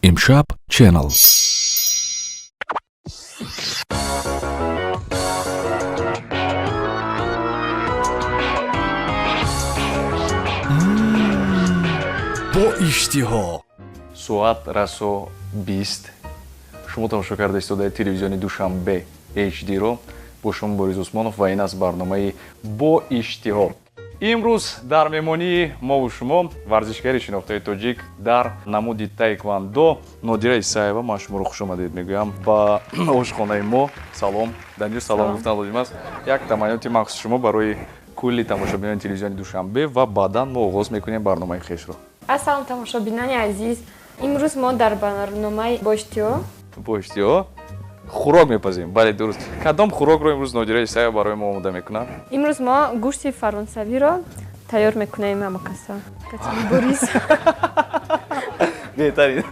امشب چینل با اشتها соат расо 20 шумо тамошо карда истодаи телевизиони душанбе HD-ро бо шумо Борис Усмонов ва ин аст барномаи бо иштиҳо. имрӯз дар меҳмонии мову шумо варзишгари шинохтаи тоҷик дар намуди таеквондо Нодира Исаева. ман шуморо хушомадед мегӯям ба ошхонаи мо. салом Даниёр, салом гуфтан лозим аст. як таманёти махсуси шумо барои кулли тамошобинони телевизиони душанбе ва баъдан мо оғоз мекунем барномаи хешро. Ассалом тамошобинони азиз, имрӯз мо дар барномаи бо иштиҳо хӯрок мепазем. бале дуруст. кадом хӯрокро имрӯз Нодира Исаева барои мо омода мекунад? имрӯз мо гӯшти фаронсавиро тайёр мекунем. Ҳамакаса Борис беҳтарин.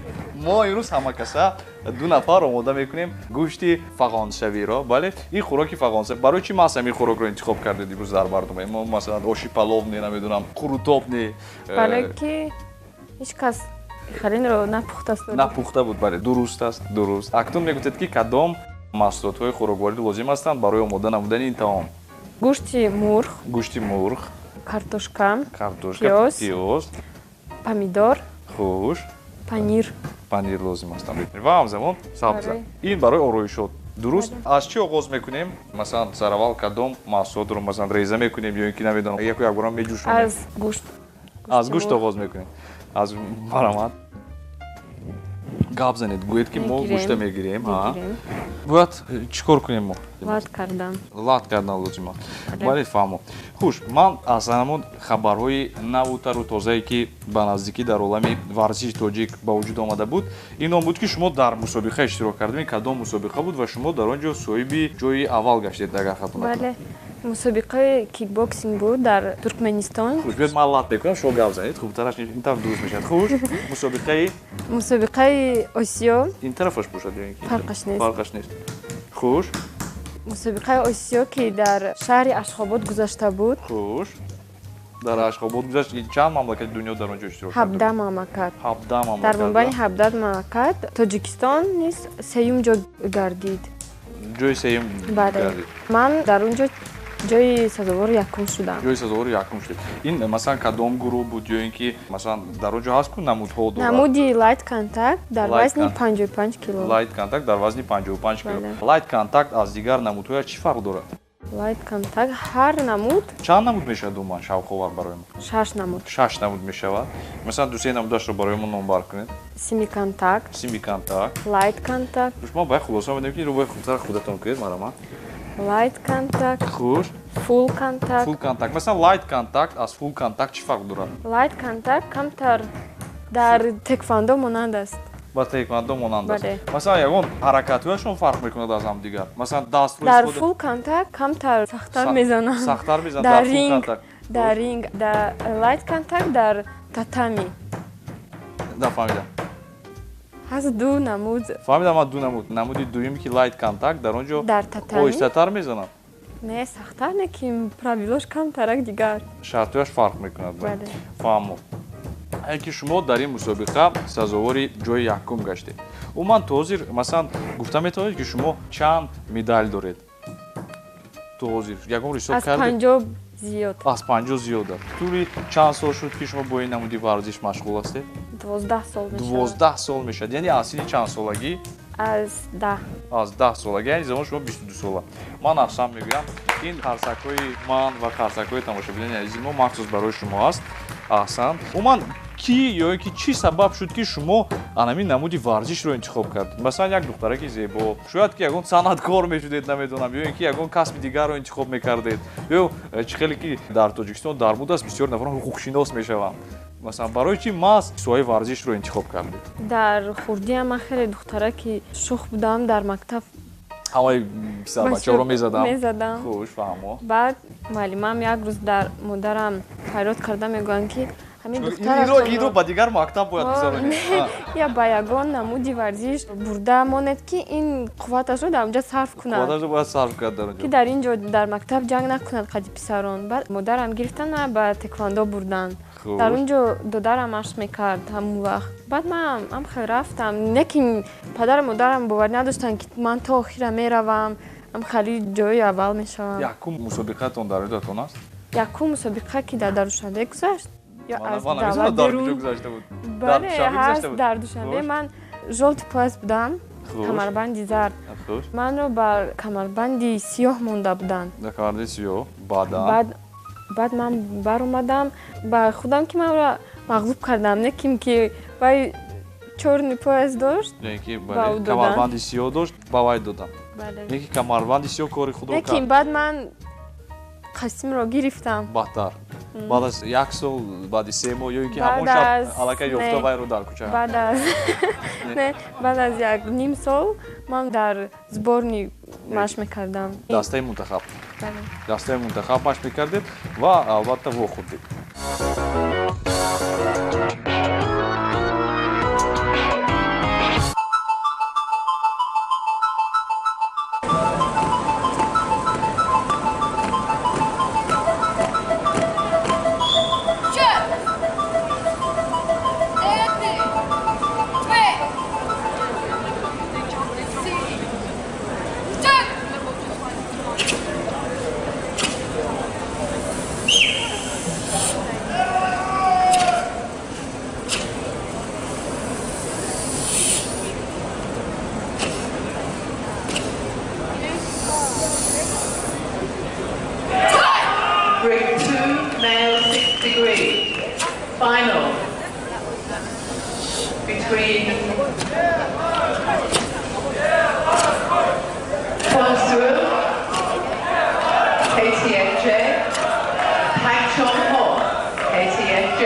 мо имрӯз ҳамакаса ду нафар омода мекунем гӯшти фағоншавиро. бале ин хӯроки фағоншави барои чӣ маҳз ин хӯрокро интихоб кардед имрӯз дар барнома? мо масалан оши палов не намедонам қурутоб не бале ки ҳеҷ кас халинро напухтаст. напухта буд. бале дуруст аст. дуруст. акнун мегӯед ки кадом маҳсулотҳои хӯрокворӣ лозим ҳастанд барои омода намудани ин таом? гӯшти мурғ, гӯшти мурғ, картошка, пиёз, помидор, хуш, панир лозим ҳастанд. ва ҳамзамон сабза. ин барои ороишот. дуруст. аз чӣ оғоз мекунем? масалан сараввал кадом маҳсулотро масалан реза мекунем ё ин ки намедонам яку якбора меҷӯшонем? аз гӯшт. аз гӯшт оғоз мекунем. аз марамад гап занед гӯед ки мо гӯшта мегирем. бояд чӣ кор кунем? мо лат кардан лозим аст. бале фаҳмо. хуш, ман аз ҳамон хабарҳои навутару тозае ки ба наздикӣ дар олами варзиши тоҷик ба вуҷуд омада буд, ин он буд ки шумо дар мусобиқа иштирок кардем. кадом мусобиқа буд ва шумо дар он ҷо соҳиби ҷои аввал гаштед, агар хатом накунам? бале мусобиқаи кикбоксинг буд дар Туркменистон. хуш, биёд ман лат мекунам, шумо гап занед. хубтараш ин тараф дуруст мешавад. хуш, мусобиқаи осиё. ин тарафаш бошад ё ин ки фарқаш нест. хуш, мусобиқаи осиё ки дар шаҳри Ашхобод гузашта буд. хуш, дар Ашхобод гузашт. чанд мамлакати дунё дар он ҷо иштирок карданд? 17 мамлакат. 17 мамлакат. дар мабайни 17 мамлакат Тоҷикистон низ сеюм ҷо гардид. ҷои сеюм гардид. ман дар он ҷо ҷои сазовори якум шудам. ҷои сазовори якум шуд. ин масалан кадом гурӯҳ буд ё ин ки масалан дар он ҷо ҳаст ку намудҳо дорад? намуди лайт контакт дар вазни 55 кило. лайт контакт дар вазни 55 кило. Бале. лайт контакт аз дигар намудҳояш чӣ фарқ дорад? лайт контакт ҳар намуд чанд намуд мешавад умуман шавқовар барои мо? 6 намуд. 6 намуд мешавад. масалан дусе намудашро барои мо номбар кунед. сими контакт, сими контакт, лайт контакт, мо бояд хулоса медем ки рӯбои хубтар худатон кунед. марама лайт контакт, хуш, фул контакт. фул контакт. масалан лайт контакт аз фул контакт чӣ фарқ дорад? лайт контакт камтар дар теквондо монанд аст. ба таеквондо монанд аст. Бале. масалан ягон ҳаракатҳояшон фарқ мекунад аз ҳамдигар. масалан дастро дар фул контакт камтар сахтар мезанам. сахтар мезанад дар фул ринг, контакт. дар ринг, дар лайт контакт дар татами. да фаҳмидам. ҳаст ду намуд фаҳмидам. ан ду намуд. намуди дуюм ки лайт контакт дар он ҷо дар татами. оҳистатар мезанад. не сахтар не ки правилош камтарак дигар. шартҳояш фарқ мекунад. Бале. фаҳмо. ки шумо дар ин мусобиқа сазовори ҷои якум гаштед. умуман то ҳозир масалан гуфта метавонед ки шумо чанд медаль доред? то ҳозир ягон ҳисоб аз кардед? 50 зиёд. аз 50 зиёд аст. тури чанд сол шуд ки шумо бо ин намуди варзиш машғул ҳастед? 12 сол мешавад. 12 сол мешавад. яъне аз синни чанд солагӣ? аз 10. аз 10 солагӣ. яъне замони шумо 22 сола. ман ахшам мегӯям ин қарсакҳои ман ва қарсакҳои тамошобинони азизи мо махсус барои шумо аст. аҳсан. умуман ки ё ин ки чӣ сабаб шуд ки шумо анамин намуди варзишро интихоб кардед? масалан як духтараки зебо, шояд ки ягон санъаткор мешудед, намедонам, ё ин ки ягон касби дигарро интихоб мекардед, ё чӣ хеле ки дар Тоҷикистон дар буд аст бисёр нафарон ҳуқуқшинос мешаванд. масалан барои чӣ маҳз соҳаи варзишро интихоб кардед? дар хурдиам ман хеле духтараки шух будам. дар мактаб ҳамаи писарбачаҳоро мезадам. хуш, фаҳмо. баъд муаллимам як рӯз дар модарам фарёд карда мегӯянд ки ҳамин инро ба дигар мактаб бояд гузаронед. я ба ягон намуди варзиш бурда монед ки ин қувваташро дар онҷа сарф кунад. қувваташро бояд сарф кард дар онҷо. ки дар ин ҷо дар мактаб ҷанг накунад қади писарон. баъд модарам гирифтан ба теквондо бурдан. Хуб. дар он ҷо додарам машқ мекард ҳамон вақт. Баъд ман амхел рафтам. Не ки падару модарам бовар надоштанд ки ман то охира меравам, амхали ҷои аввал мешавам. Якум мусобиқатон дар ҳудатон аст? Якум мусобиқа ки дар Душанбе гузашт? Ё аз Ман давлат намедонам дар берун? куҷо гузашта буд. Бале, Дар Душанбе гузашта ҳаст буд? дар Душанбе. Хуш. Ман жолти пояс будам, Хуш. камарбанди зард. Хуш. Манро бар камарбанди сиёҳ монда буданд. Дар камарбанди сиёҳ. Баъдан? Баъд ман баромадам, ба худам ки манро мағлуб кардам, не ким ки вай чорни пояс дошт. Яъне ки ба ӯ додан. камарбанди сиёҳ дошт, ба вай додан. Бале. Яъне ки камарбанди сиёҳ кори худро Не ким кард. баъд ман қасимро гирифтам. Баъдтар. Баъд аз 1 сол, баъди 3 моҳ ё ки Баъд ҳамон шаб аз- аллакай ёфта не. вайро дар кӯча. Баъд аз як ним сол ман дар сборни машқ мекардам. Дастаи мунтахаб. Бале. Дастаи мунтахаб машқ мекардед ва албатта вохӯрдед. Group 2, male 6 degree. Final. Between Kwangsu, KTFJ, Pak Chong Ho, KTFJ.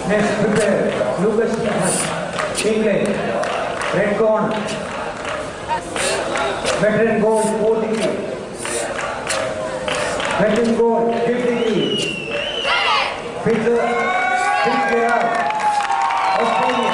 Next, prepare. Lucas England. Red corner. Veteran goal 4 degree. Veteran goal 5 degree. Peter Fitzgerald, Australia.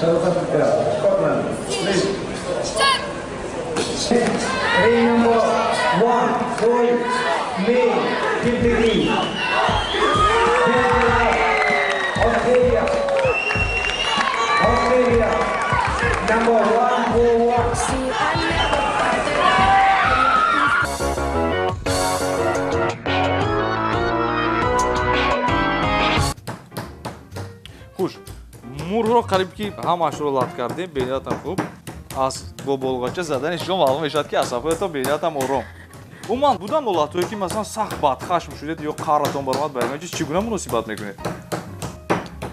South Africa, Scotland. Please. Ring number 1, goal, May 5 degree. Fitzgerald, Australia. Australia. Number 141. хуш мурро қариб ки ҳамаашро лат кардем, бениятам хуб. Аз бо болғача задани шумо маълум мешавад ки асабҳоятон бениятам ором. умуман буданд олатҳое ки масалан сахт бадхашм шудед ё қарратон баромад ба чиз чӣ гуна муносибат мекунед?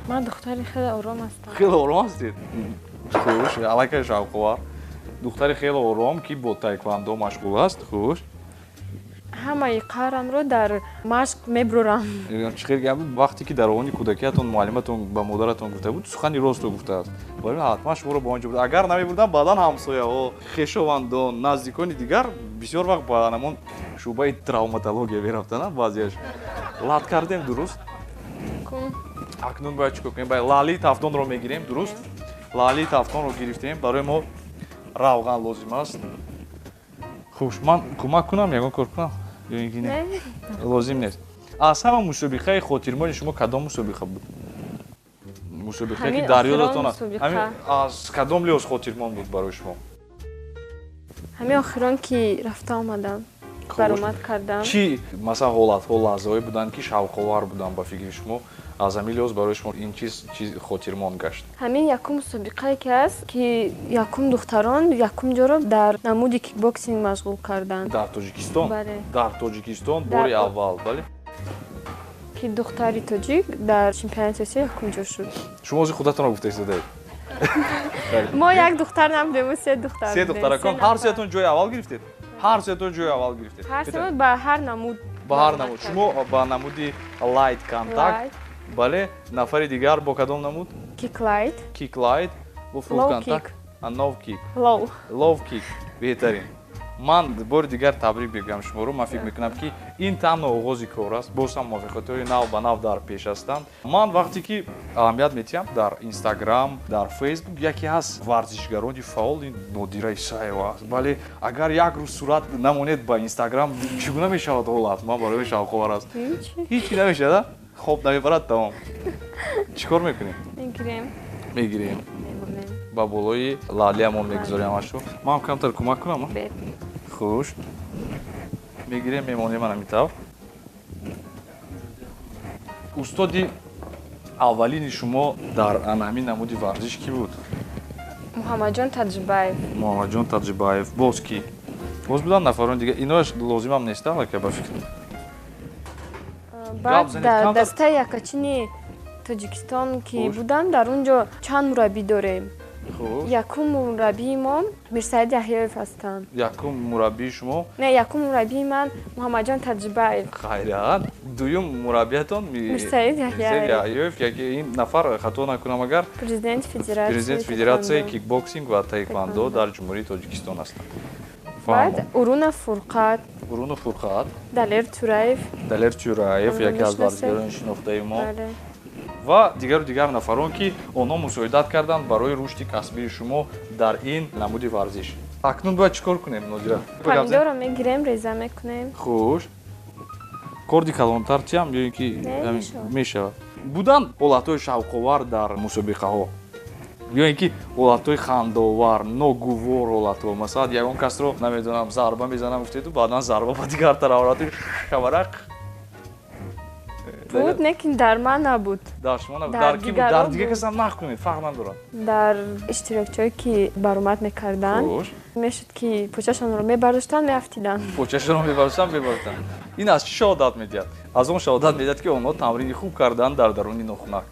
Ман духтари хеле ором ҳастам. хеле ором ҳастед? хуш, аллакай шавқовар. духтари хеле ором ки бо тайквандо машғул аст. хуш. Ҳамаи қарамро дар машқ мебурам. чӣ хел гап вақте ки дар они кӯдакиятон муаллиматон ба модаратон гуфта буд, сухани ростро гуфтааст. барои ҳатман шуморо ба он ҷо бурд. агар намебурдам баъдан ҳамсояҳо, хешовандон, наздикони дигар бисёр вақт ба намон шӯъбаи травматология мерафтанд. баъзеаш лат кардем, дуруст? Кун. акнун бояд чӣ кор кунем? баъд лали тафтонро мегирем, дуруст? лали тафтонро гирифтем, барои мо равған лозим аст. хуш, ман кӯмак кунам, ягон кор кунам ё ин ки не? лозим нест. аз ҳама мусобиқаи хотирмони шумо кадом мусобиқа буд? мусобиқае ки Ҳамин дар охирон ёдатон аст. мусобиқа. ҳамин аз кадом лиҳоз хотирмон буд барои шумо? ҳамин охирон ки рафта омадам, баромад кардам. чӣ масалан ҳолатҳо, лаҳзаҳое буданд ки шавқовар буданд ба фикри шумо? аз ҳамин лиҳоз барои шумо ин чиз хотирмон гашт? ҳамин якум мусобиқае ки аст ки якум духтарон якум ҷоро дар намуди кикбоксинг машғул карданд. дар тоҷикистон? Бале. дар тоҷикистон бори Дар- аввал, бале? ки духтари тоҷик дар чемпионати осиё якум ҷо шуд. шумо ози худатонро гуфта истодаед? мо як духтар набудему, се духтар се будем, духтаракон се ҳар нафар. сеятон ҷои аввал гирифтед? ҳар сеятон ҷои аввал гирифтед? ҳар се ба ҳар намуд ба ҳар намуд шумо ба намуди лайт контакт бале нафари дигар бо кадом намуд Киклайт. киклайт бо фул Low контакт нов кик Low. лов кик беҳтарин ман бори дигар табрик мегӯям шуморо ман фикр мекунам ки ин танҳо оғози кор аст боз ҳам мувофиқатҳои нав ба нав дар пеш ҳастанд ман вақте ки аҳамият метиҳам дар инстаграм дар фейсбук яке аз варзишгарони фаъоли Нодира Исаева аст бале агар як рӯз сурат намонед ба инстаграм чӣ гуна мешавад ҳолат ман барои шавқовар аст ҳичи намешавад хоб намебарад тамом чӣ кор мекунем мегирем ба болои лалиамон мегузорем ашо ман камтар кӯмак кунам хуш мегирем мемонем ана митав устоди аввалини шумо дар анами намуди варзиш кӣ буд Муҳаммадҷон Таҷрибаев. Муҳаммадҷон Таҷрибаев боз ки боз буданд нафарони дигар инош лозимам нестам ака ба фикр баъд дар дастаи якачини Тоҷикистон ки буданд дар унҷо чанд мураббӣ дорем якум мураббии мо Мирсаид Яҳьёев ҳастанд якум мураббии шумо не якум мураббии ман Муҳаммадҷон Таҷрибаев хайрат дуюм мураббиятон Мирсаид Яҳьёев яке ин нафар хато накунам агар президенти федератсияи кикбоксинг ва таеквондо дар ҷумҳурии Тоҷикистон ҳастанд баъд Уруна Фурқат Далер Тюраев яке аз варзишгарони шинохтаи мо ва дигар нафарон ки онҳо мусоидат карданд барои рушди касбии шумо дар ин намуди варзиш акнун бояд чӣ кор кунем Нодира помидорро мегирем реза мекунем хуш корди калонтар чиам ё ин ки мешавад буданд ҳолатҳои шавқовар дар мусобиқаҳо ё ин ки ҳолатҳои хандовар ногувор ҳолатҳо масалан ягон касро намедонам зарба мезанам гуфтеду баъдан зарба ба дигар тараф шаварақ буд лекин дар ман набуд дар шумо набуд дар ки буд дар дигар кас ҳам накунед фарқ надорад дар иштирокчиҳое ки баромад мекарданд мешуд ки почашонро мебардоштанд меафтиданд почашонро мебардоштанд ин аз чӣ шаҳодат медиҳад аз он шаҳодат медиҳад ки онҳо тамрини хуб карданд дар даруни нохунак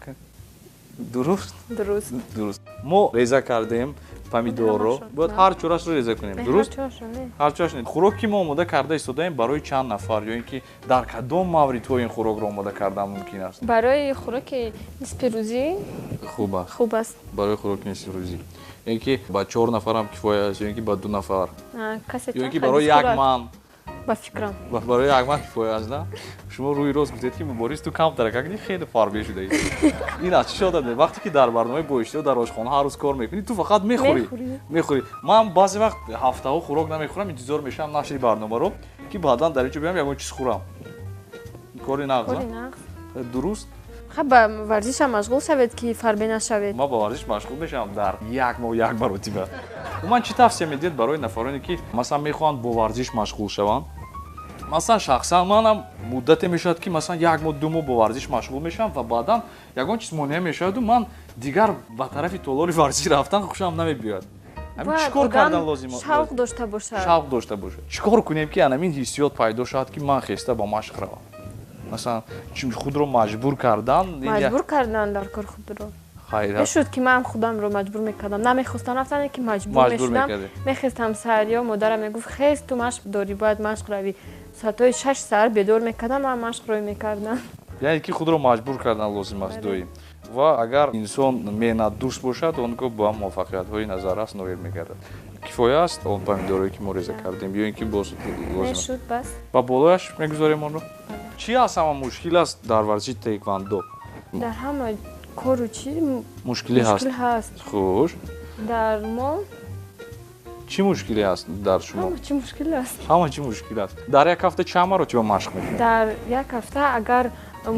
дуруст мо реза кардем помидорро бояд ҳар чорашро реза кунем дуруст ҳар чораш не хӯроки мо омода карда истодаем барои чанд нафар ё ин ки дар кадом мавридҳо ин хӯрокро омода кардан мумкин аст барои хӯроки нисфирӯзӣ хуб аст барои хӯроки нисфирӯзӣ ё ин ки ба 4 нафарам кифоя аст ё ин ки ба 2 нафар ё ин ки барои як ман ба фикрам барои як ман кифоя аст на шумо рӯи рост гуфтед ки муборизту камтар как хеле фарбе шудаид ин аз чӣ шода вақте ки дар барномаи боиштиҳо дар ошхона ҳар рӯз кор мекунӣ ту фақат мехӯрӣ ман баъзе вақт ҳафтаҳо хӯрок намехӯрам интизор мешавам нашри барномаро ки баъдан дар инҷо биям ягон чиз хӯрам кори нағз дуруст ба варзишам машғул шавед ки фарбе нашавед ман ба варзиш машғул мешавам дар як моҳ як маротиба уман чӣ тавсия медиҳед барои нафароне ки масалан мехоҳанд бо варзиш машғул шаванд масалан шахсан манам муддате мешавад ки масалан як моҳ ду моҳ бо варзиш машғул мешавам ва баъдан ягон чиз монеа мешаваду ман дигар ба тарафи толори варзиш рафтан хушам намебиёяд чӣ кор кардан лозим шавқ дошта бошад чӣ кор кунем ки анамин ҳиссиёт пайдо шавад ки ман хеста ба машқ равам масалан худро маҷбур кардан дар кор худро мешуд ки ман худамро маҷбур мекардам намехостам рафтане ки маҷбур мешудам мехестам саҳарё модарам мегуфт хез ту машқ дорӣ бояд машқ равӣ соатҳои 6 саҳар бедор мекардам ман машқро мекардам яъне ки худро маҷбур кардан лозим аст доим ва агар инсон меҳнатдӯст бошад он гоҳ ба муваффақиятҳои назаррас ноил мегардад кифоя аст он помидорое ки мо реза кардем ё ин ки боз мешуд бас ба болояш мегузорем онро чӣ аст ҳама мушкил аст дар варзиши таеквондо дар ҳама кору чӣ мушкилӣ ҳаст хуш дар мо чӣ мушкиле аст дар шумо ҳама чӣ мушкил аст дар як ҳафта чанд маротиба машқ мекунед дар як ҳафта агар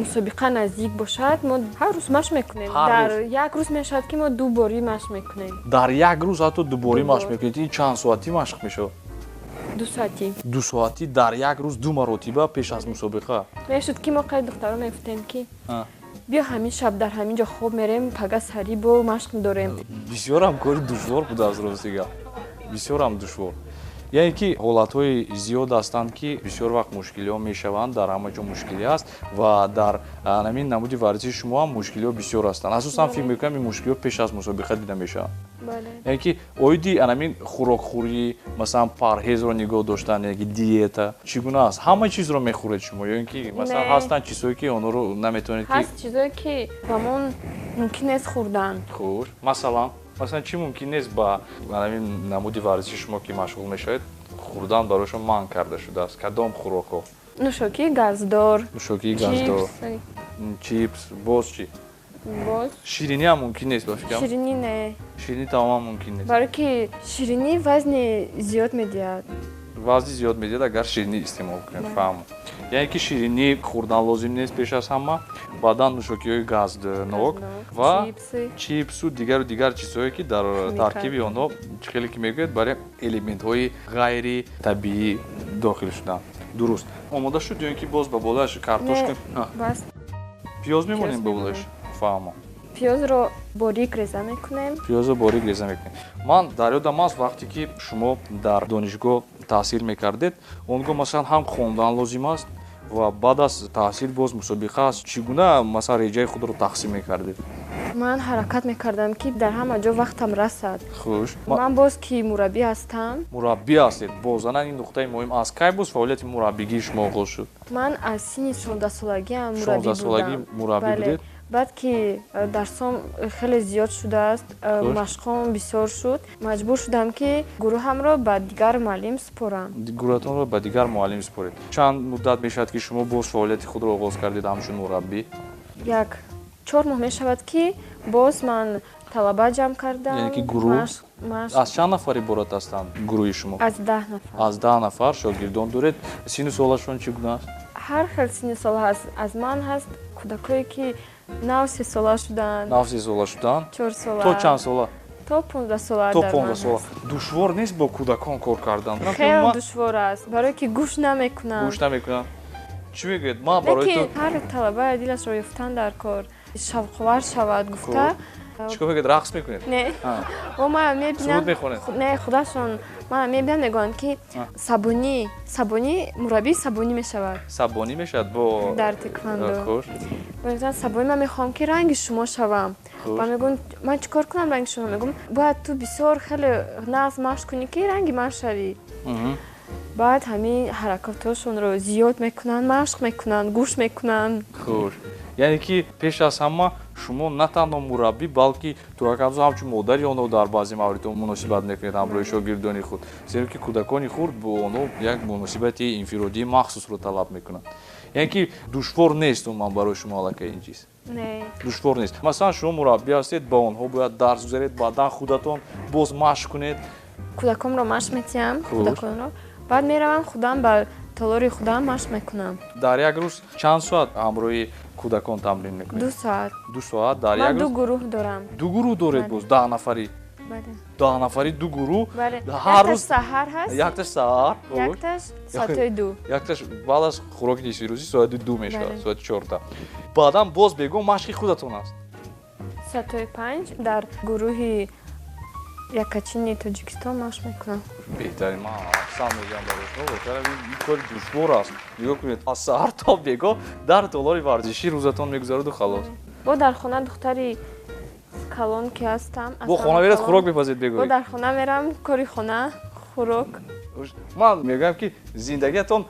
мусобиқа наздик бошад мо ҳар рӯз машқ мекунем дар як рӯз мешавад ки мо ду борӣ машқ мекунем дар як рӯз ҳатто ду борӣ машқ мекунед ин чанд соатӣ машқ мешавад 2 соатӣ дар як рӯз 2 маротиба пеш аз мусобиқа мешуд ки мо қайд духтаро мегуфтем ки биё ҳамин шаб дар ҳамин ҷо хоб мерем пага сарӣ бо машқ дорем бисёрам кори душвор буд аз ростига бисёрам душвор яъне ки ҳолатҳои зиёд ҳастанд ки бисёр вақт мушкилиҳо мешаванд, дар ҳама ҷо мушкилӣ ҳаст ва дар ҳамин намуди варзиши шумо ҳам мушкилиҳо бисёр ҳастанд. Асосан фикр мекунам ин мушкилиҳо пеш аз мусобиқа дида мешаванд. яъне ки оиди анамин хӯрокхӯрӣ, масалан парҳезро нигоҳ доштан, яки диета чӣ гуна аст? Ҳама чизро мехӯред шумо ё ин ки масалан ҳастанд чизҳое ки онҳоро наметавонед ки ҳаст чизое ки бамон мумкин нест хӯрдан. хуш масалан чӣ мумкин нест ба анамин намуди варзиши шумо ки машғул мешавед хӯрдан барои манъ карда шудааст? Кадом хӯрокҳо? Нӯшокии газдор, Нӯшокии газдор, чипс, боз чӣ? боз Ширинӣ ҳам мумкин нест ба фикрам? ширинӣ не. Ширинӣ тамоман мумкин нест. барое ки ширинӣ вазни зиёд медиҳад. Вазни зиёд медиҳад агар ширинӣ истеъмол кунед. Фаҳмам. Яъне ки ширинӣ хӯрдан лозим нест пеш аз ҳама, баъдан нӯшокиҳои газнок ва чипсу дигару чизҳое ки дар таркиби онҳо хеле ки мегӯяд барои элементҳои ғайритабиӣ дохил шуданд. Дуруст. Омода шуд ё ин ки боз ба болояш картошка? Бас Пиёз мемонем ба болояш? Фаҳмам. пиёзро борик реза мекунем. Пиёзро борик реза мекунем. Ман дар ёдам аст вақте ки шумо дар донишгоҳ таҳсил мекардед, он гоҳ масалан ҳам хондан лозим аст ва баъд аз таҳсил боз мусобиқа аст. Чӣ гуна масалан реҷаи худро тақсим мекардед? Ман ҳаракат мекардам ки дар ҳама ҷо вақтам расад. Хуш. Ман боз ки мураббӣ ҳастам. Мураббӣ ҳастед. Бозанан ин нуқтаи муҳим. Аз кай боз фаъолияти мураббигии шумо оғоз шуд? Ман аз синни 16 солагиам 16 солагӣ мураббӣ будед? баъд ки дарсом хеле зиёд шудааст, машқҳом бисёр шуд, маҷбур шудам ки гурӯҳамро ба дигар муаллим супорам. Гурӯҳатонро ба дигар муаллим супоред. Чанд муддат мешавад ки шумо боз фаъолияти худро оғоз кардед ҳамчун мураббӣ? Як 4 моҳ мешавад ки боз ман талаба ҷамъ кардам. Яъне ки гурӯҳ машқ аз чанд нафар иборат ҳастанд гурӯҳи шумо? аз 10 нафар. Аз 10 нафар шогирдон доред. Синну солашон чӣ гуна аст? ҳар хел синни сол ҳаст. Аз ман ҳаст кӯдакое ки нав 3 сола шуданд, Нав 3 сола шуданд? 4 сола, То чанд сола? то 15 сола. То дар 15 ман сола. ҳаст. Душвор нест бо кӯдакон кор кардан? хеле душвор аст, барое ки гӯш намекунанд. Гӯш намекунанд? Чӣ мегӯед? Ман барои ту лекин ҳар талаба дилашро ёфтан дар кор шавқовар шавад гуфта. чӣ кор мегӯед? Рақс мекунед? Не. О ман мебинам. Суруд мехонед? Не, худашон ман мебинам мегӯянд ки сабонӣ мураббии сабонӣ мешавад. Сабонӣ мешавад бо дар теквандо. Хуш. Мегӯянд сабонӣ ман мехоҳам ки ранги шумо шавам. Ва мегӯянд ман чӣ кор кунам ранги шумо? Мегӯям бояд ту бисёр хеле нағз машқ кунӣ ки ранги ман шавӣ. баъд ҳамин ҳаракатҳошонро зиёд мекунанд, машқ мекунанд, гӯш мекунанд. Хуш. Яъне ки пеш аз ҳама шумо на танҳо мураббӣ, балки тӯакамзо ҳамчун модари онҳо дар баъзе мавридҳо муносибат мекунед ҳамроҳи шогирдони худ. Зеро ки кӯдакони хурд бо онҳо як муносибати инфиродии махсусро талаб мекунанд. Яъне ки душвор нест умуман барои шумо аллакай ин чиз. Не. Душвор нест. Масалан шумо мураббӣ ҳастед, ба онҳо бояд дарс гузаред, баъдан худатон боз машқ кунед. Кӯдакомро машқ метиҳам, кӯдаконро. баъд меравам худам ба толори худам машқ мекунам. Дар як рӯз чанд соат ҳамроҳи кӯдакон тамрин мекунед? 2 соат. 2 соат дар як Ман рӯз? 2 гурӯҳ дорам. 2 гурӯҳ доред боз 10 нафарӣ? Бале. 10 нафари 2 гурӯҳ? Бале. Ҳар Якташ рӯз саҳар ҳаст. якташ саҳар? Якташ соати 2. Якташ баъд аз хӯроки нисфирӯзӣ соати 2 мешавад, Бале. соати 4. Баъдан боз бегон машқи худатон аст. Соати 5 дар гурӯҳи Якачини Тоҷикистон машқ мекунам. Беҳтарин, ман аҳсан мегӯям барои шумо, воқеан ин кори душвор аст. Нигоҳ кунед, аз саҳар то бегоҳ дар толори варзишӣ рӯзатон мегузароду халос. бо дар хона духтари калон ки ҳастам. бо хона мерад хӯрок мепазед бо бегоҳӣ? дар хона мерам кори хона, хӯрок. ман мегӯям ки зиндагиятон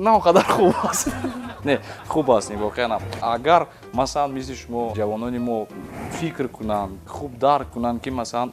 на он қадар хуб аст. Не, хуб аст воқеан. Агар масалан мисли шумо ҷавонони мо фикр кунанд, хуб дарк кунанд ки масалан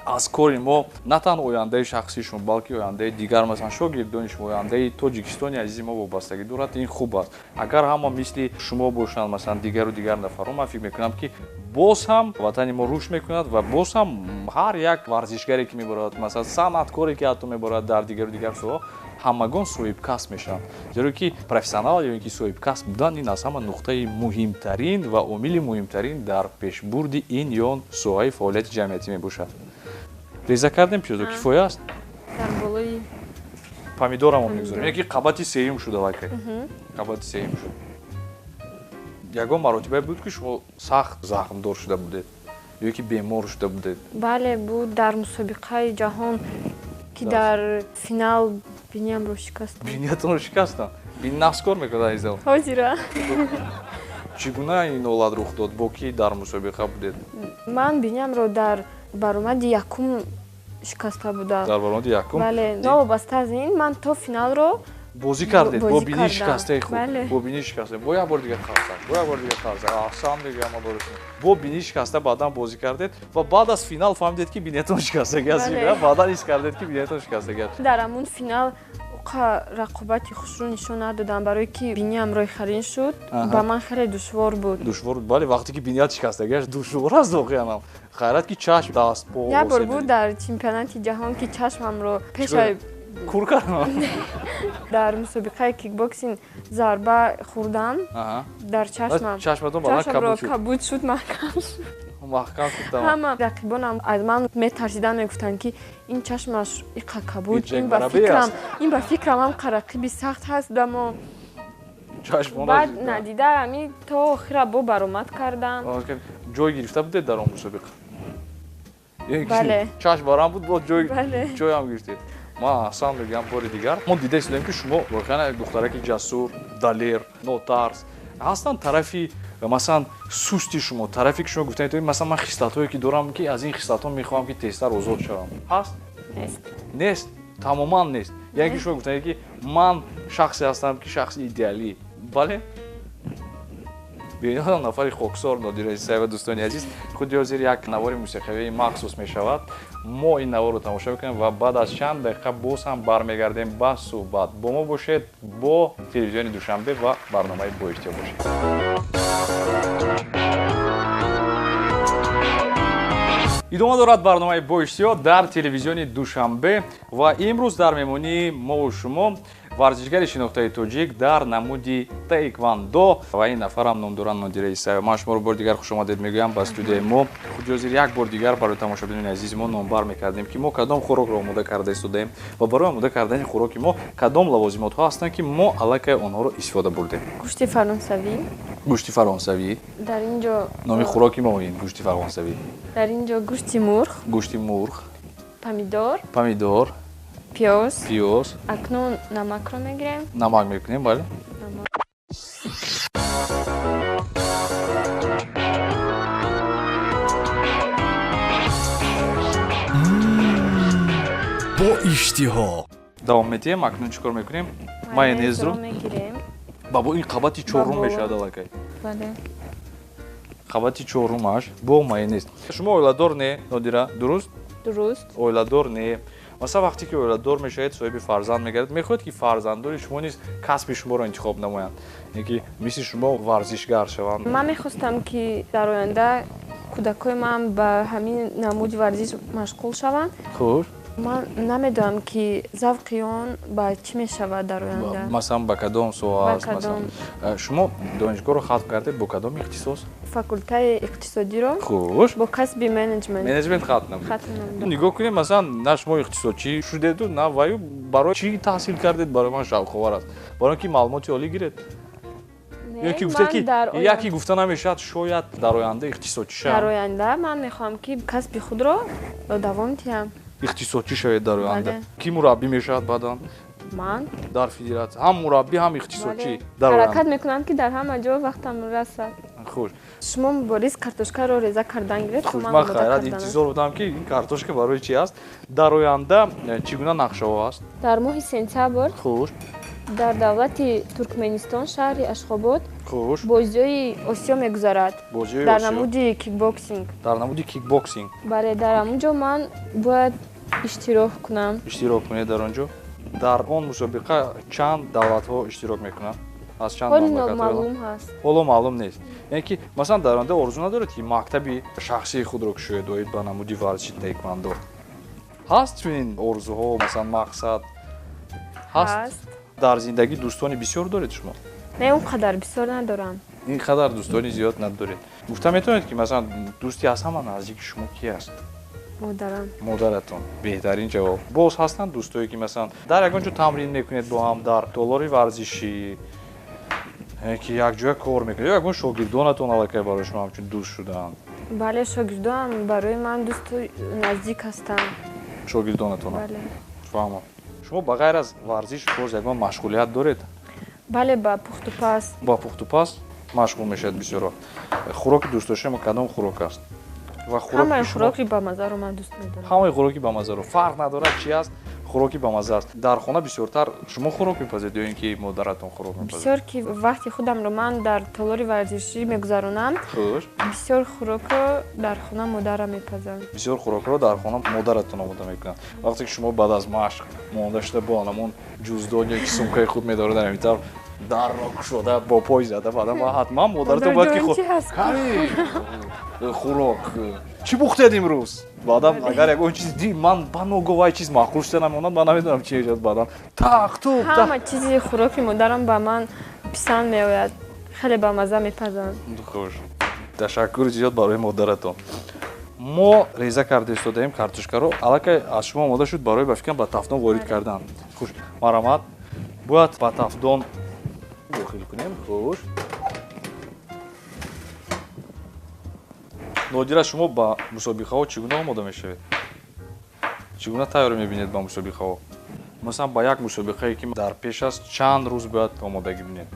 аз кори мо на танҳо ояндаи шахсии шумо, балки ояндаи дигар масалан шогирдони шумо, ояндаи Тоҷикистони азизи мо вобастагӣ дорад, ин хуб аст. Агар ҳама мисли шумо бошанд, масалан дигар нафарҳо, ман фикр мекунам ки боз ҳам ватани мо рушд мекунад ва боз ҳам ҳар як варзишгаре ки меборад, масалан санъаткоре ки ҳатто меборад дар дигар соҳо, ҳамагон соҳибкасб мешаванд. Зеро ки профессионал ё ин ки соҳибкасб будан ин аз ҳама нуқтаи муҳимтарин ва омили муҳимтарин дар пешбурди ин ё соҳаи фаъолияти ҷамъиятӣ мебошад. Реза кардем пиёзо кифоя аст? Дар болои помидорам мегузорем. Яки қабати сеюм шуда лакай. Қабати сеюм шуд. Ягон маротибае буд ки шумо сахт захмдор шуда будед ё ки бемор шуда будед? бале буд дар мусобиқаи ҷаҳон ки ки дар финал бинямро шикастам. Биниятонро шикастам. Бин нақс кор мекунад айзам. Ҳозира. Чӣ гуна ин ҳолат рух дод? Бо ки дар мусобиқа будед? Ман бинямро дар баромади якум шикаста будам. Дар баромади якум? Бале, новобаста аз ин ман то финалро бозӣ кардед бо бозӣ бини кардам. шикастаи худ. Бале. Бо бини шикаста. Бо як бор дигар хавсак. Бо як бор дигар хавсак. Аҳсан дига ма борисин. Бо бини шикаста баъдан бозӣ кардед ва баъд аз финал фаҳмидед ки биниятон шикастагӣ аст. Бале. Баъдан ҳис кардед ки биниятон шикастагӣ аст. дар амун финал оқа рақобати хушро нишон надодам, барое ки биниам рӯйхарин шуд. Ба ман хеле душвор буд. Душвор буд. Бале, вақте ки биният шикастагӣ аст душвор аст воқеан. Хайрат ки чашм даст по. Як бор буд дар чемпионати ҷаҳон ки чашмамро пеша кур кардам. дар мусобиқаи кикбоксинг зарба хӯрдам дар чашмам. Чашматон баъдан Чашмамро кабуд шуд. кабуд шуд, маҳкам шуд. Маҳкам шуд тамом. Ҳама рақибонам аз ман метарсидан, мегуфтанд ки ин чашмаш иқа кабуд, Ин ҷангбарабӣ аст. ин ба фикрам ҳам рақиби сахт ҳаст, дамо Чашмон баъд надида ҳами то охира бо баромад кардам. ҷой гирифта будед дар он мусобиқа? Бале. Чашм барам буд, бо Бале. ҷойам гирифтед. Ман аҳсан мегӯям бори дигар. Мо дида истодем ки шумо воқеан як духтараки ҷасур, далер, нотарс ҳастан тарафи масалан сусти шумо, тарафи ки шумо гуфтаед масалан ман хислатҳое ки дорам ки аз ин хислатҳо мехоҳам ки тезтар озод шавам. Ҳаст? Нест. Нест. Тамоман нест. Яъне ки шумо гуфтаед ки ман шахсе ҳастам ки шахси идеалӣ. Бале? бинён нафари хоксор Нодира Исаева дӯстони азиз худи ҳозир як навори мусиқавии махсус мешавад. Мо ин наворро тамошо мекунем ва баъд аз чанд дақиқа боз ҳам бармегардем ба суҳбат. Бо мо бошед, бо телевизиони Душанбе ва барномаи Бо иштиҳо бошед. идома дорад барномаи Бо иштиҳо дар телевизиони Душанбе ва имрӯз дар меҳмонии мо шумо варзишгари шинохтаи тоҷик дар намуди таеквондо ва ин нафарам номдоран Нодира Исаева. Ман шуморо бори дигар хушомадед мегӯям ба студияи мо. Худи ҳозир як бор дигар барои тамошобинони азизи мо номбар мекардем ки мо кадом хӯрокро омода карда истодаем ва барои омода кардани хӯроки мо кадом лавозимотҳо ҳастанд ки мо аллакай онҳоро истифода бурдем. Гӯшти фаронсавӣ. Гӯшти фаронсавӣ. Дар инҷо Номи хӯроки мо ин гӯшти фаронсавӣ. дар инҷо гӯшти мурғ, Гӯшти мурғ, помидор, пиёз. пиёз, Акнун намакро мегирем. намак мекунем, бале? бо иштиҳо. Давом метиҳем, акнун чӣ кор мекунем? Майонезро мегирем. бабо ин қабати чорум Бабо. мешавад аллакай. Бале. Қабати чорумаш бо майонез. Шумо оиладор не, Нодира, дуруст? Дуруст. Оиладор не. Масалан вақте ки оиладор мешавед, соҳиби фарзанд мегардед, мехоҳед ки фарзанддори шумо низ касби шуморо интихоб намоянд. Яъне ки мисли шумо варзишгар шаванд. Ман мехостам ки дар оянда кӯдакои ман ба ҳамин намуди варзиш машғул шаванд. Хуш. Ман намедонам ки завқи он ба чӣ мешавад дар оянда. Масалан ба кадом соҳа Ба аст? кадом? Масалан шумо донишгоҳро хатм кардед бо кадом ихтисос? Факултаи иқтисодиро Хуш. бо касби менеҷмент Менеҷмент хатм намудед? хатм намудам. Нигоҳ кунем, масалан на шумо иқтисодчӣ шудеду, на ваю барои чӣ таҳсил кардед? Барои ман шавқовар аст. Барои ки маълумоти олӣ гиред? Ё ки гуфтед ки яке гуфта намешавад шояд дар оянда иқтисодчӣ дар шавам. оянда ман мехоҳам ки касби худро давом диҳам. Иқтисодчӣ шавед дар оянда. Бале. Ки мураббӣ мешавад баъдан Ман дар федератсия? Ҳам мураббӣ, ҳам иқтисодчӣ бале, дар ҳаракат оянда. мекунам ки дар ҳама ҷо вақтам расад. Хуш. Шумо мубориз картошкаро реза кардан гиред, Хуш, ман ман омода хайрат карданам. интизор будам ки ин картошка барои чи аст. Дар оянда чӣ гуна нақшаҳо ҳаст? Дар моҳи сентябр Хуш. дар давлати Туркменистон шаҳри Ашхобод Хуш. бозиҳои Осиё мегузарад. Бозиҳои Дар Осиё. намуди кикбоксинг. Дар намуди кикбоксинг Бале, дар ҳамунҷо ман бояд иштирок кунам. иштирок кунед дар он ҷо. Дар он мусобиқа чанд давлатҳо иштирок мекунанд? Аз чанд Ҳоли мамлакатҳо? номаълум ҳаст. ҳоло маълум нест. Яъне ки масалан дар оянда орзу надоред ки мактаби шахсии худро кушоед оид ба намуди варзиши таеквондо? Ҳаст чунин орзуҳо, масалан мақсад? Ҳаст. Дар зиндагӣ дӯстони бисёр доред шумо? Не он қадар бисёр надорам. ин қадар дӯстони зиёд надоред. Гуфта метавонед ки масалан дӯсти аз ҳама наздики шумо ки аст? Модарам. модаратон. Беҳтарин ҷавоб. Боз ҳастанд дӯстое ки масалан дар ягон ҷо тамрин мекунед бо ҳам, дар толори варзишӣ ки якҷоя кор мекунед, ё ягон шогирдонатон аллакай барои шумо ҳамчун дӯст шудаанд? Бале, шогирдонам барои ман дӯсту наздик ҳастанд. Шогирдонатон? Бале. фаҳмам. Шумо ба ғайр аз варзиш боз ягон машғулият доред? бале ба пухту пас. Ба пухту пас машғул мешавед бисёро. Хӯроки дӯстдоштаи кадом хӯрок аст? Ва ҳамаи хӯроки ба мазаро ман дӯст медорам. ҳамаи хӯроки ба мазаро фарқ надорад чи аст, хӯроки ба маза аст. Дар хона бисёртар шумо хӯрок мепазед ё ин ки модаратон хӯрок мепазед? бисёр ки вақти худамро ман дар толори варзишӣ мегузаронам, Хуш. бисёр хӯрокро дар хона модарам мепазам. бисёр хӯрокро дар хона модаратон омода мекунад. Вақте ки шумо баъд аз машқ монда шуда бо анамон ҷуздон ё ки сумкаи худ медоред дар ҳамин тараф дарро кушода бо пой зада баъдан ҳатман модаратон бояд ки хӯрок чӣ пухтед имрӯз? Баъдан агар ягон чиз ди ман ба ноговаи чиз маъқул шуда намонад ман намедонам чи мешавад баъдан тақ тук ҳама чизи хӯроки модарам ба ман писанд меояд. хеле ба маза мепазанд. хуш. Ташаккури зиёд барои модаратон. мо реза карда истодаем картошкаро аллакай аз шумо омода шуд барои ба фикрам ба тафдон ворид кардан. Хуш. Марҳамат. Бояд ба тафдон дохил кунем. Хуш. Нодира шумо ба мусобиқаҳо чӣ гуна омода мешавед? Чӣ гуна тайёрӣ мебинед ба мусобиқаҳо? Масалан ба як мусобиқае ки дар пеш аст чанд рӯз бояд омодагӣ бинед?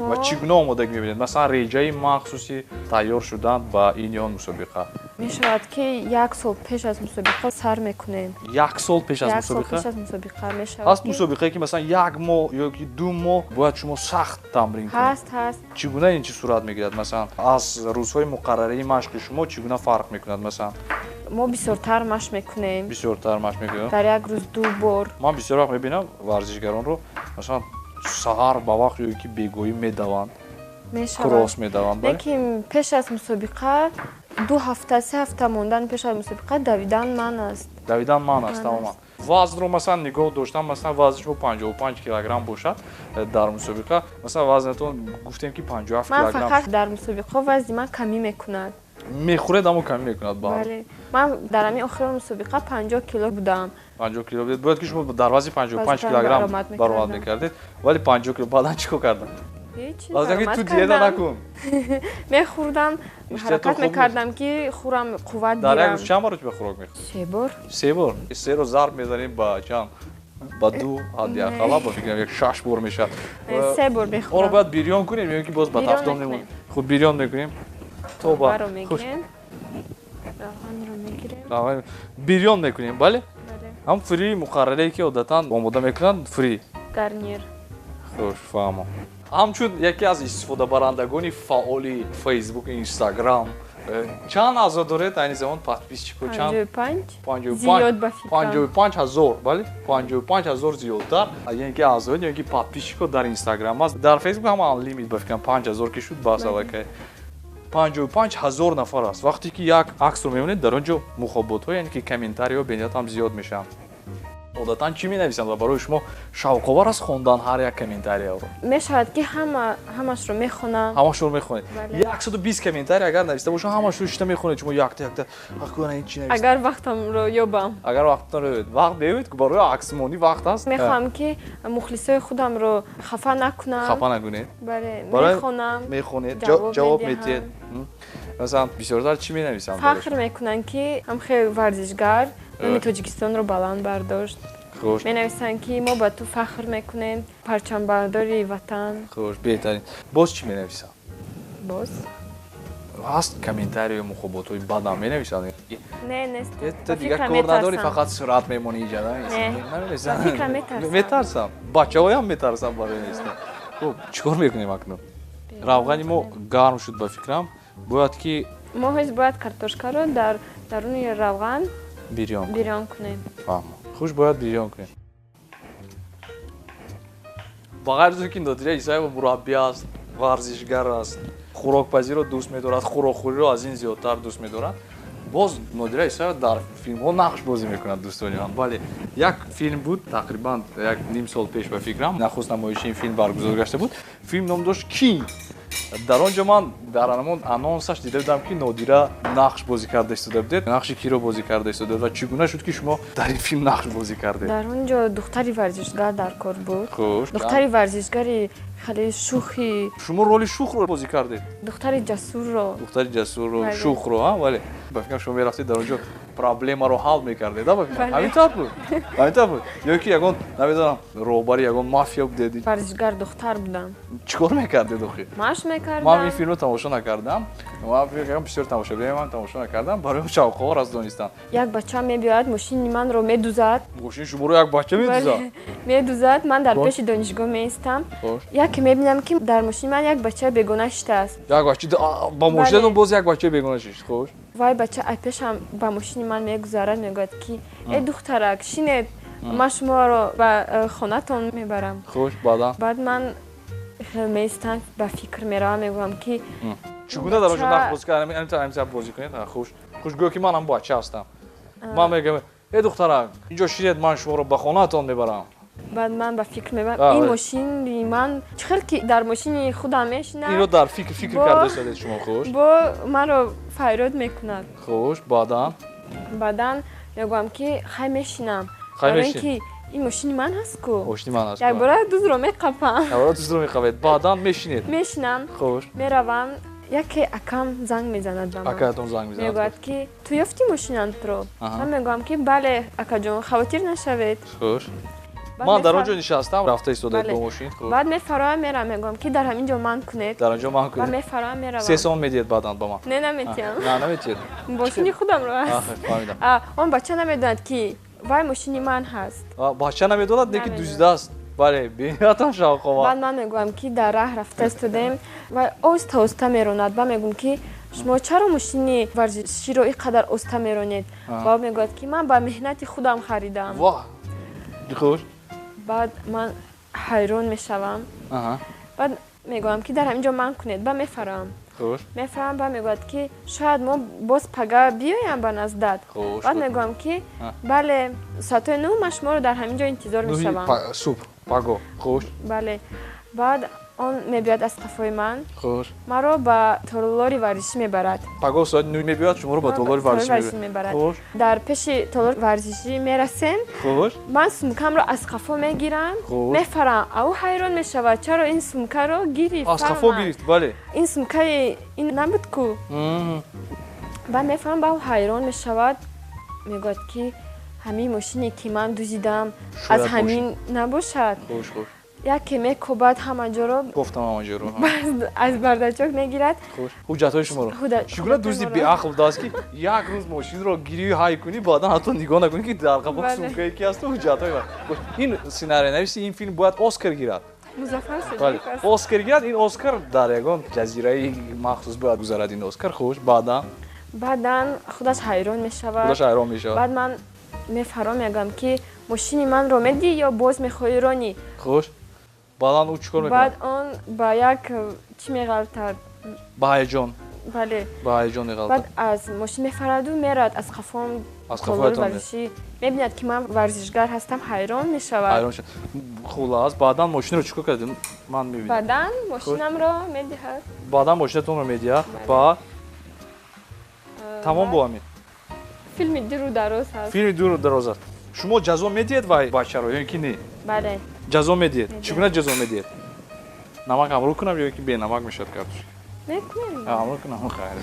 ва чӣ гуна омодагӣ мебинед? Масалан реҷаи махсуси тайёр шудан ба ин ё он мусобиқа. мешавад ки 1 сол пеш аз мусобиқа сар мекунем. 1 сол пеш аз 1 сол мусобиқа? пеш аз мусобиқа мешавад. Ҳаст мусобиқае ки масалан 1 моҳ ё ки 2 моҳ бояд шумо сахт тамрин кунед? ҳаст. Чӣ гуна ин чӣ сурат мегирад? Масалан аз рӯзҳои муқаррарии машқи шумо чӣ гуна фарқ мекунад? Масалан мо бисёртар машқ мекунем. бисёртар машқ мекунед? дар як рӯз 2 бор. Ман бисёр вақт мебинам варзишгаронро масалан саҳар ба вақт ё ки бегоҳӣ медаванд, кросс медаванд. лекин пеш аз мусобиқа 2 ҳафта 3 ҳафта мондан пеш аз мусобиқа давидан ман аст. Давидан ман аст тамоман. Вазнро масалан нигоҳ доштам, масалан вазни шумо 55 килограмм бошад дар мусобиқа, масалан вазнатон гуфтем ки 57 ман килограмм. фақат дар мусобиқа вазни ман камӣ мекунад. Мехӯред аммо камӣ мекунад ба. бале. ман дар ҳамин охири мусобиқа 50 кило будам. 50 кило будед. Бояд ки шумо дар вазни 55 килограмм баромад мекардед, вале 50 кило баъдан чӣ кор кардам? ҳеҷ Баъдан ки ту диета накун. мехӯрдам, ҳаракат мекардам ки хӯрам қувват Дар як гирам. рӯз чанд бор ба хӯрок мехӯред? 3 бор. 3 бор. 3 ро зарб мезанем ба чанд? Ба 2 ҳадди ақалла ба фикрам як 6 бор мешавад. 3 бор Оро мехӯрам. бояд бирён кунем ё ки боз ба Бирён тафдон мекунем. Худ бирён мекунем. То ба Баро мегирем. равғанро мегирем. бирён мекунем, бале? бале. Ҳам фри муқаррарае ки одатан омода мекунанд фри. гарнир. Хуш, фаҳмам. Ҳамчун яке аз истифодабарандагони фаъоли Facebook, Instagram чанд аъзо доред айни замон подписчико чанд? 55. зиёд ба фикрам. 55000, бале? 55000 зиёдтар. Яъне ки аъзоед ё ки подписчико дар Instagram аст. Дар Facebook ҳам unlimited ба фикрам 5000 ки шуд бас аллакай. 55000 нафар аст. Вақте ки як аксро мебинед дар он ҷо мухоботҳо яъне ки комментариҳо беният ҳам зиёд мешаванд. одатан чӣ менависанд ва барои шумо шавқовар аст хондан ҳар як комментарияро? мешавад ки ҳамашро мехонам. ҳамашро мехонед? Бале. 120 комментарий агар нависта бошад ҳамашро шита мехонед шумо якта акуна ин чӣ навист? агар вақтамро ёбам. агар вақтатонро ёбед вақт меёбед ки барои аксмонӣ вақт аст? мехоҳам ки мухлисои худамро хафа накунам. хафа накунед? бале. Барои- мехонам. мехонед ҷавоб ҷавоб медиҳам. метиҳед? масалан бисёртар чӣ менависанд? фахр мекунанд ки ҳам хеле варзишгар номи тоҷикистонро баланд бардошт. хуш менависанд ки мо ба ту фахр мекунем, парчамбардори ватан. хуш беҳтарин. боз чӣ менависанд? боз ҳаст комментарию мухоботҳои бадам менависанд? не нест. то Ба дигар фикра кор надорӣ метарсам. фақат сурат мемонӣ иҷада Не. наменависанд? Ба фикра метарсам. метарсам бачаҳоям метарсам барои нестан. хуб чӣ кор мекунем акнун? равғани мо гарм шуд ба фикрам бояд ки мо ҳиз бояд картошкаро дар даруни равған бирён бирён кунем. фаҳмам. хуш бояд бирён кунем. ба ғайр аз он ки Нодира Исаева мураббӣ аст, варзишгар аст, хӯрокпазиро дӯст медорад, хӯрокхӯриро аз ин зиёдтар дӯст медорад, боз Нодира Исаева дар филмҳо нақш бозӣ мекунад дӯстони ман. бале як филм буд тақрибан як ним сол пеш ба фикрам нахуст намоиши ин филм баргузор гашта буд. Филм ном дошт King. дар он ҷо ман дар анамон анонсаш дида будам ки Нодира нақш бозӣ карда истода будед. нақши киро бозӣ карда истода буд ва чӣ гуна шуд ки шумо дар ин филм нақш бозӣ кардед? дар он ҷо духтари варзишгар дар кор буд. хуш духтари варзишгари хеле шухи, шумо роли шухро бозӣ кардед? духтари ҷасурро. духтари ҷасурро Бале. шухро вале ба фикрам шумо мерафтед дар он ҷо проблемаро ҳал мекардед ҳамин таб буд ёки ягон намедонам роҳбари ягон мафия будед варзишгар духтар будам. чӣ кор мекардед охир Маш мекардам. ман ин филмро тамошо накардам ман фикр кардам бисёр тамошобинам ман тамошо накардам барои шавқовар аст донистан Як бача мебиёяд машини манро медузад. мошини шуморо як бача медузад Медузад, ман дар пеши донишгоҳ меистам. Яке мебинам ки дар машини ман як бача бегона шидааст. як бача ба мошинатон боз як бача бегона шишт хош Вай бача аз пешам ба машини ман мегузарад мегӯяд ки эй духтарак шинед ман шуморо ба хонатон мебарам. хош баъдан Баъд ман меистам ба фикр меравам мегӯям ки чӣ гуна дар онҷо нақш бозӣ кардам амса бозӣ кунед хош хош гӯё ки манам бача ҳастам ман мегӯям эй духтарак инҷо шинед ман шуморо ба хонатон мебарам баъд ман ба фикр мебарам ин машини ман чӣ хел ки дар машини худам мешинад инро дар фикр карда истодед шумо хош бо маро файрод мекунад. хош баъдан баъдан мегӯям ки хай мешинам Хай барои мешин. ки ин машини ман ҳаст ку мошини ман аст якбора дузро меқапам аввало дузро меқавед баъдан мешинед мешинам хош меравам яке акам занг мезанад ба ман акаатон занг мезанад мегӯяд ки ту ёфти машинатро ман мегӯям ки бале акаҷон хавотир нашавед хош Баъд ман дар мефар- он ҷо нишастам рафта истодаед Бале. бо мошин хош баъд мефароям мерам мегӯям ки дар ҳамин ҷо ман кунед дар он ҷо ман ва кунед мефароям 3 меравам сом медиҳед баъдан ба ман не наметиҳам на наметиҳед мошини худамро ҳаст фаҳмидам он бача намедонад ки вай машини ман ҳаст бача намедонад неки Намедонад. дуздааст бале бинатам шавқовар баъд ман мегӯям ки дар раҳ рафта истодем ва оҳиста оҳиста меронад ба мегӯям ки шумо чаро машини варзиширо ин қадар оҳиста меронед ба мегӯяд ки ман ба меҳнати худам харидам ваҳ хош баъд ман ҳайрон мешавам баъд мегӯям ки дар ҳамин ҷо ман кунед ба мефароам хош мефаҳмам ба мегӯяд ки шояд мо боз пага биёям ба наздат Хош. баъд мегӯям ки бале соати 9 ман шуморо дар ҳамин ҷо интизор мешавам субҳ паго хош бале баъд он мебиёяд аз қафои ман хош маро ба толори варзишӣ мебарад паго соати 9 мебиёяд шуморо ба толори варзишӣ мебарад хош дар пеши толори варзишӣ мерасем хош ман сумкамро аз қафо мегирам Хуш. мефарам ав ҳайрон мешавад чаро ин сумкаро гирифт аз қафо гирифт бале ин сумкаи ин набуд ку баъд мефаҳмам бав ҳайрон мешавад мегӯяд ки ҳамин мошине ки ман дуздидам аз Шояд ҳамин набошад хош хош яке мекобад ҳама ҷоро гуфтам ҳамаҷоро аз бардачок мегирад хош ҳуҷҷатҳои шуморо чӣ гуна дузди беақл будааст ки як рӯз мошинро гирии ҳай кунӣ баъдан ҳатто нигоҳ накунӣ ки дар қафо Бале. сумкае ки асту ҳуҷҷатҳои ин сценарийнависи ин филм бояд оскар гирад музаффар бале содиқ аст. оскар гирад ин оскар дар ягон ҷазираи махсус бояд гузарад ин оскар хош баъдан баъдан худаш ҳайрон мешавад худаш ҳайрон мешавад баъд ман мефаҳмам мегӯям ки мошини манро медиҳӣ ё боз мехоҳӣ ронӣ хош баъдан ӯ чӣ кор баъд мекунад он ба як чӣ меғалтад ба ҳаяҷон бале ба ҳаяҷон меғалтад баъд аз мошин мефараду мерад аз қафом Аз толори қафоятон варзишӣ мебинад ки ман варзишгар ҳастам ҳайрон мешавад ҳайрон шуд хулас баъдан мошинро чӣ кор кардем ман мебинам баъдан мошинамро медиҳад баъдан мошинатонро медиҳад баъд тамом бо ҳамин филми дуру дароз ҳаст филми дуру дароз аст шумо ҷазо медиҳед вай бачаро ё ки не бале ҷазо медиҳед чӣ гуна ҷазо медиҳед намак ҳамрӯ кунам ё ки бенамак мешавад картош мекунем ҳамрӯ кунам хайр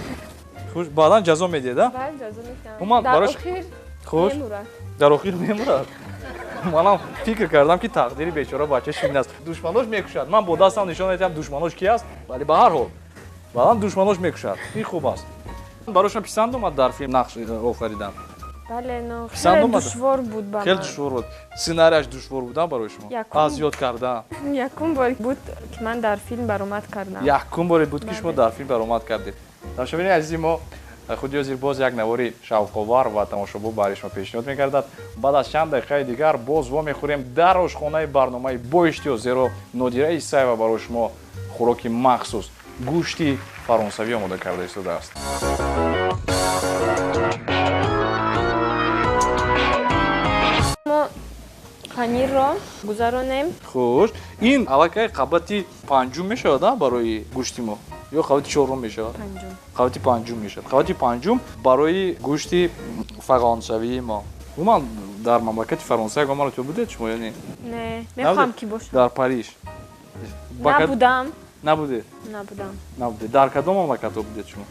хуш баъдан ҷазо медиҳед а баъд ҷазо мекунам Уман, дар барош- охир Хуш. мемурад дар охир мемурад манам фикр кардам ки тақдири бечора бача шин аст душманош мекушад ман бо дастам нишон медиҳам душманош ки аст вале ба ҳар ҳол баъдан душманош мекушад ин хуб аст барошам писанд омад дар филм нақш офаридан бале но Писанд хеле омада? душвор буд ба хеле ман душвор буд сценарияш душвор будан барои шумо Якум. аз ёд кардан якум бор буд ки ман дар филм баромад кардам якум боре буд ки шумо дар филм баромад кардед тамошобини азизи мо худи ҳозир боз як навори шавқовар ва тамошобу барои шумо пешниҳод мекардад баъд аз чанд дақиқаи дигар боз вомехӯрем дар ошхонаи барномаи бо иштиҳо зеро нодира исаева барои шумо хӯроки махсус гӯшти фаронсавӣ омода карда истодааст мо панирро гузаронем хуш ин аллакай қабати панҷум мешавад барои гӯшти мо ё қабати чорум мешавад панҷум қабати панҷум мешавад қабати панҷум барои гӯшти фаронсавии мо уман дар мамлакати фаронса ягон маротиба будед шумо ё не не мехоҳам ки бошам дар париж набудам набудед набудам набудед дар кадом мамлакатҳо будед шумо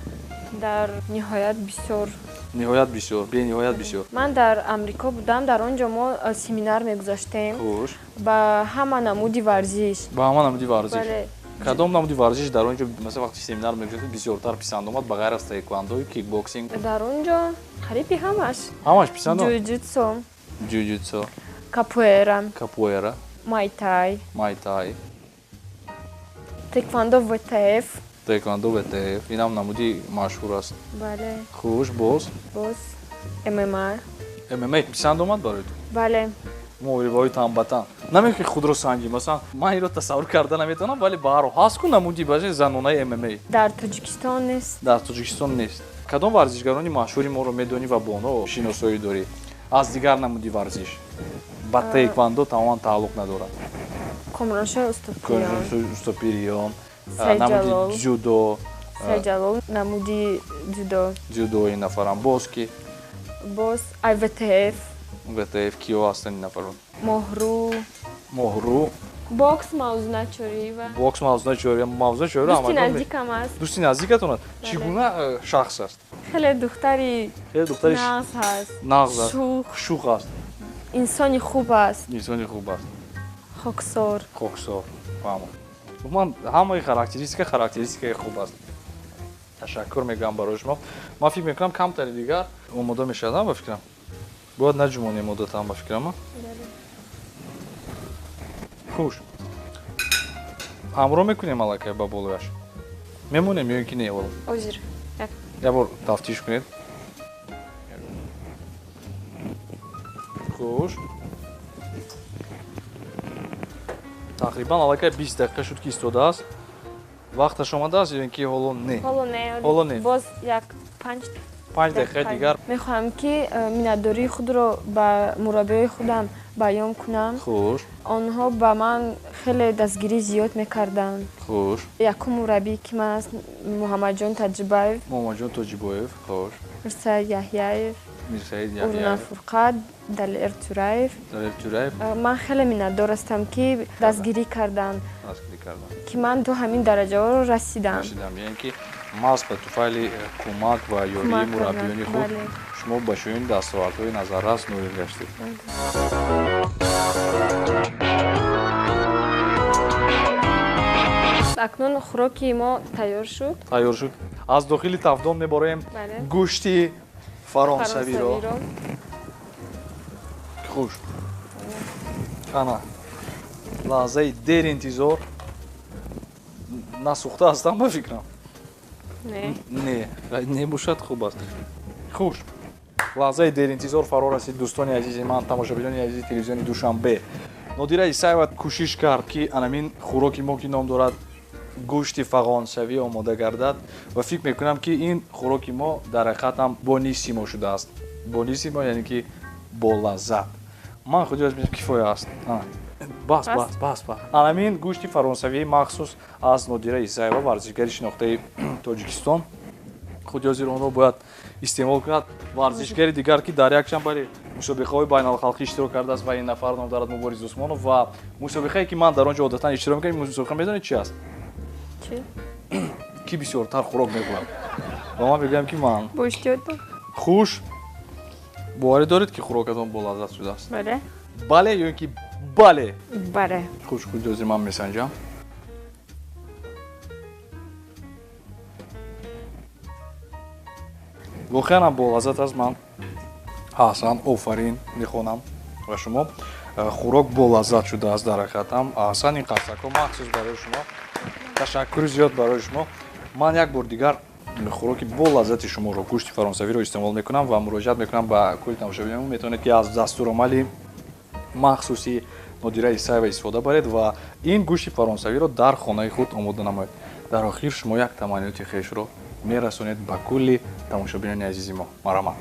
дар ниҳоят бисёр ниҳоят бисёр, бениҳоят бисёр. Ман дар Амрико будам, дар он ҷо мо семинар мегузоштем Хуш. ба ҳама намуди варзиш. Ба ҳама намуди варзиш. Бале. Кадом намуди варзиш дар он ҷо масалан вақти семинар мегузоштед бисёртар писанд омад ба ғайр аз таеквондо, кикбоксинг? Дар он ҷо қариби ҳамаш. Ҳамаш писанд омад? Ҷуҷутсу, Ҷуҷутсу, капуэра, капуэра, майтай, майтай, теквондо ВТФ. таеквондо, ВТФ. Инам намуди машҳур аст. Бале. Хуш, боз. Боз ММА. ММА писанд омад барои ту? Бале. мо ривои танбатан намехи худро сангӣ масалан ман инро тасаввур карда наметавонам вале баҳро ҳаст ку намуди баъзе занонаи ММА Дар Тоҷикистон нест. дар Тоҷикистон нест. Кадом варзишгарони машҳури моро медонӣ ва бо онҳо шиносоӣ дорӣ? Аз дигар намуди варзиш ба таеквондо тамоман тааллуқ надорад. Комроншоҳ Уступиён. Устопириён, Сайҷалол. намуди ҷудо, Сайҷалол намуди ҷудо. ҷудо ин нафарам. Боз ки Боз ВТФ. ВТФ киё ҳастанд ин нафарон? Моҳру. Моҳру, Бокс Мавзуначориева. бокс мавзуначори Дӯсти наздикам аст. дӯсти наздикатон аст? Чӣ гуна шахс аст? Хеле духтари Хеле духтари нағз ҳаст. нағз аст, Шух. шух аст, Инсони хуб аст. инсони хуб аст, Хоксор. хоксор. Фаҳмам. Ман ҳамаи характеристикаи хуб аст. Ташаккур мегӯям барои шумо. Ман фикр мекунам камтари дигар омода мешавам ба фикрам. Бояд наҷумонем одатан ба фикрам. Хуш. Ҳамроҳ мекунем аллакай ба болояш? Мемонем ё ин ки не вало? Озир. Як бор тафтиш кунед. Хуш. Тақрибан аллакай 20 дақиқа шуд ки истодааст. Вақташ омадааст ё ин ки ҳоло не? Ҳоло не. Боз як 5 дақиқаи дигар. мехоҳам ки миннатдории худро ба мураббиёи худам баён кунам. Хуш. онҳо ба ман хеле дастгирии зиёд мекарданд. Хуш. Якум мураббие ки ман аст Муҳаммаҷон Таҷибаев, Муҳаммаҷон Тоҷибоев. Хуш. Мирсаид Яҳяев, Мирсаид Уруна Яҳяев. Фурқат, Далер Тюраев. Далер Тюраев. ман хеле миннатдор ҳастам ки дастгирӣ карданд, Дастгирӣ карданд. ки ман то ҳамин дараҷаҳоро расидам. Рашидам. Яъне ки маҳз ба туфайли кӯмак ва ёрии Кӯмак мураббиёни карданд, худ бале. шумо ба шӯёни дастовардҳои назаррас ноил гаштед. акнун хӯроки мо тайёр шуд. Тайёр шуд. Аз дохили тавдон мебароем Бале. гӯшти фаронсавиро. Фаронсавиро. Хуш. Ана. Лаҳзаи дер интизор. Насӯхта ҳастам ба фикрам. Не. Не, небошад хуб аст. Хуш. Лаҳзаи деринтизор фаро расид дӯстони азизи ман, тамошобинони азизи телевизиони Душанбе. Нодира Исаева кӯшиш кард ки анамин хӯроки мо ки ном дорад гӯшти фағонсавӣ омода гардад ва фикр мекунам ки ин хӯроки мо дар ҳақиқатам бонисимо шудааст. Бонисимо яъне ки болаззат. Ман худи аз мекунам кифоя аст. Бас. Анамин гӯшти фаронсавии махсус аз Нодира Исаева, варзишгари шинохтаи Тоҷикистон. Худи ҳозир онро бояд истеъмол кунад. Варзишгари дигар ки дар якчанбари мусобиқаҳои байналхалқӣ иштирок кардааст ва ин нафар ном дорад Мубориз Усмонов ва мусобиқае ки ман дар он ҷо одатан иштирок мекунам, мусобиқа медонед чӣ аст? Чӣ? Ки бисёртар хӯрок мехӯрад. Ва ман мегӯям ки ман. Боштиётон. Хуш. боварӣ доред ки хӯрокатон болаззат шудааст? Бале. Бале ё ин ки бале? Бале. Хуш, худи ҳозир ман месанҷам. воқеан болаззат аст. Ман ҳасан офарин мехонам ва шумо. Хӯрок болаззат шудааст дар ҳақиқатам. ҳасан ин қасакҳо махсус барои шумо. Ташаккури зиёд барои шумо. Ман як бор дигар хӯроки болаззати шуморо гӯшти фаронсавиро истеъмол мекунам ва муроҷиат мекунам ба кӯли тамошобинамон. метавонед ки аз дастуромали махсуси Нодира Исаева истифода баред ва ин гӯшти фаронсавиро дар хонаи худ омода намоед. дар охир шумо як таманниёти хешро мерасонед ба кулли тамошобинони азизи мо. Марамат.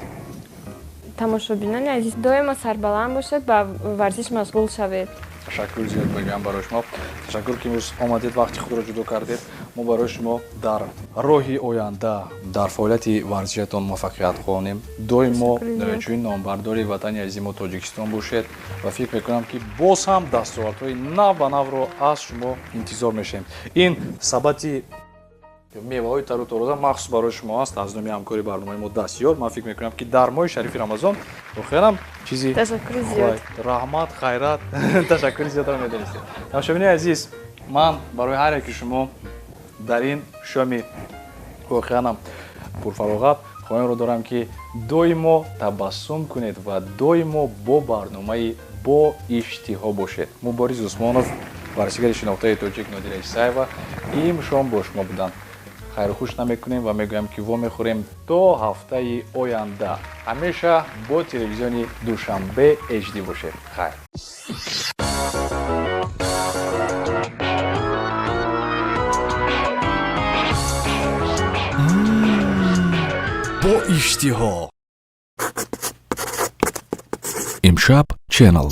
тамошобинони азиз доимо сарбаланд бошед, ба варзиш машғул шавед. ташаккур зиёд мегӯям барои шумо. ташаккур ки имрӯз омадед, вақти худро ҷудо кардед. мо барои шумо дар роҳи оянда дар фаъолияти варзишатон муваффақият хоҳонем. доимо чунин номбардори ватани азизи мо Тоҷикистон бошед ва фикр мекунам ки боз ҳам дастовардҳои нав ба навро аз шумо интизор мешавем. ин сабати меваҳои тару тороза махсус барои шумо аст аз номи ҳамкори барномаи мо дастёр. Ман фикр мекунам ки дар моҳи шарифи рамазон охирам чизи Ташаккури зиёд. раҳмат, хайрат, ташаккури зиёдро медонистед. тамошобинои азиз, ман барои ҳар яки шумо дар ин шоми воқеанам пурфароғат хоҳонро дорам ки доимо табассум кунед ва доимо бо барномаи бо иштиҳо бошед. Мубориз Усмонов, варсигари шинохтаи тоҷик Нодира Исаева имшом бо шумо буданд. хайру хушна мекунем ва мегӯям ки вомехӯрем то ҳафтаи оянда ҳамеша бо телевизиони Душанбе HD бошед. хайр. бо иштиҳо. имшаб Channel